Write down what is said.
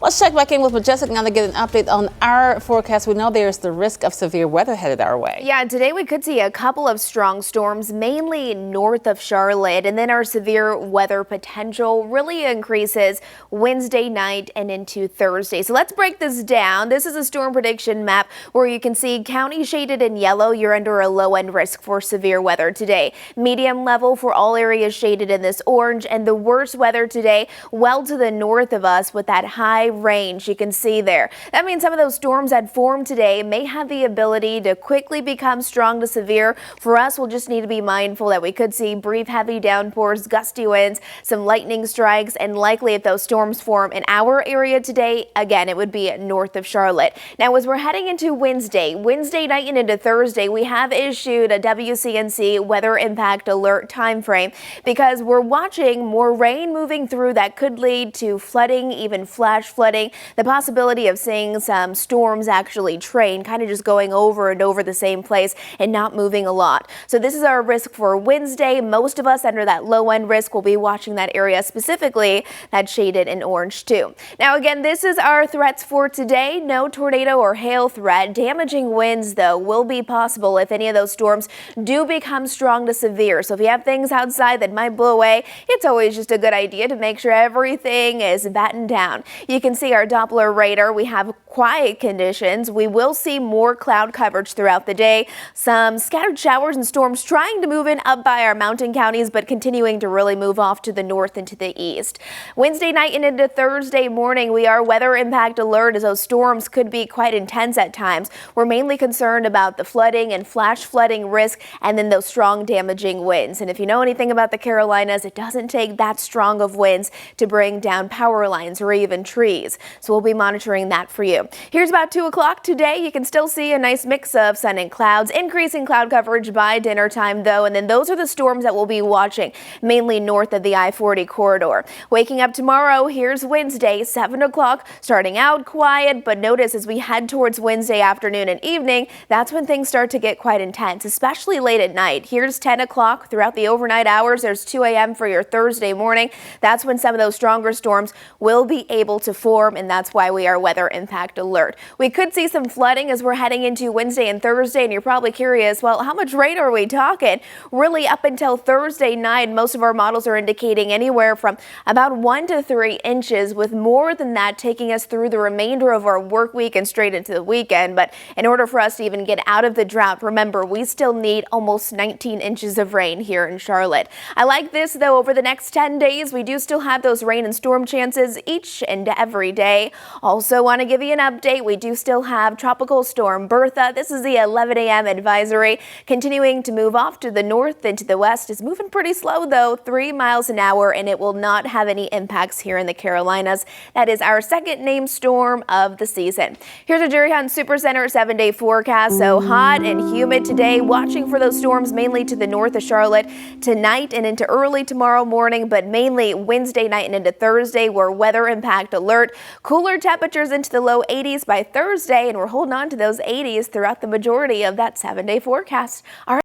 Let's check back in with Majestic now to get an update on our forecast. We know there's the risk of severe weather headed our way. Yeah, today we could see a couple of strong storms, mainly north of Charlotte, and then our severe weather potential really increases Wednesday night and into Thursday. So let's break this down. This is a storm prediction map where you can see counties shaded in yellow. You're under a low end risk for severe weather today. Medium level for all areas shaded in this orange, and the worst weather today well to the north of us with that high range you can see there. That means some of those storms that formed today may have the ability to quickly become strong to severe. For us, we'll just need to be mindful that we could see brief heavy downpours, gusty winds, some lightning strikes, and likely if those storms form in our area today, again, it would be north of Charlotte. Now, as we're heading into Wednesday night and into Thursday, we have issued a WCNC weather impact alert time frame because we're watching more rain moving through that could lead to flooding, even flash flooding, the possibility of seeing some storms actually train, kind of just going over and over the same place and not moving a lot. So this is our risk for Wednesday. Most of us under that low end risk will be watching that area specifically that's shaded in orange too. Now again, this is our threats for today. No tornado or hail threat. Damaging winds though will be possible if any of those storms do become strong to severe. So if you have things outside that might blow away, it's always just a good idea to make sure everything is battened down. You can see our Doppler radar. We have quiet conditions. We will see more cloud coverage throughout the day. Some scattered showers and storms trying to move in up by our mountain counties, but continuing to really move off to the north and to the east. Wednesday night and into Thursday morning, we are weather impact alert as those storms could be quite intense at times. We're mainly concerned about the flooding and flash flooding risk and then those strong damaging winds. And if you know anything about the Carolinas, it doesn't take that strong of winds to bring down power lines or even trees. So we'll be monitoring that for you. Here's about 2 o'clock today. You can still see a nice mix of sun and clouds, increasing cloud coverage by dinner time though. And then those are the storms that we'll be watching mainly north of the I-40 corridor. Waking up tomorrow, here's Wednesday, 7 o'clock, starting out quiet, but notice as we head towards Wednesday afternoon and evening, that's when things start to get quite intense, especially late at night. Here's 10 o'clock throughout the overnight hours. There's 2 a.m. for your Thursday morning. That's when some of those stronger storms will be able to form, and that's why we are weather impact alert. We could see some flooding as we're heading into Wednesday and Thursday, and you're probably curious, well, how much rain are we talking? Really, up until Thursday night, most of our models are indicating anywhere from about 1 to 3 inches, with more than that taking us through the remainder of our work week and straight into the weekend. But in order for us to even get out of the drought, remember, we still need almost 19 inches of rain here in Charlotte. I like this, though. Over the next 10 days, we do still have those rain and storm chances each and every day. Also want to give you an update. We do still have Tropical Storm Bertha. This is the 11 a.m. advisory. Continuing to move off to the north and to the west. Is moving pretty slow, though, 3 miles an hour, and it will not have any impacts here in the Carolinas. That is our second named storm of the season. Here's a Jerry Hunt Super Center 7-day forecast. So hot and humid today. Watching for those storms mainly to the north of Charlotte tonight and into early tomorrow morning, but mainly Wednesday night and into Thursday, we're weather impact alert. Cooler temperatures into the low 80s by Thursday, and we're holding on to those 80s throughout the majority of that 7-day forecast. All right.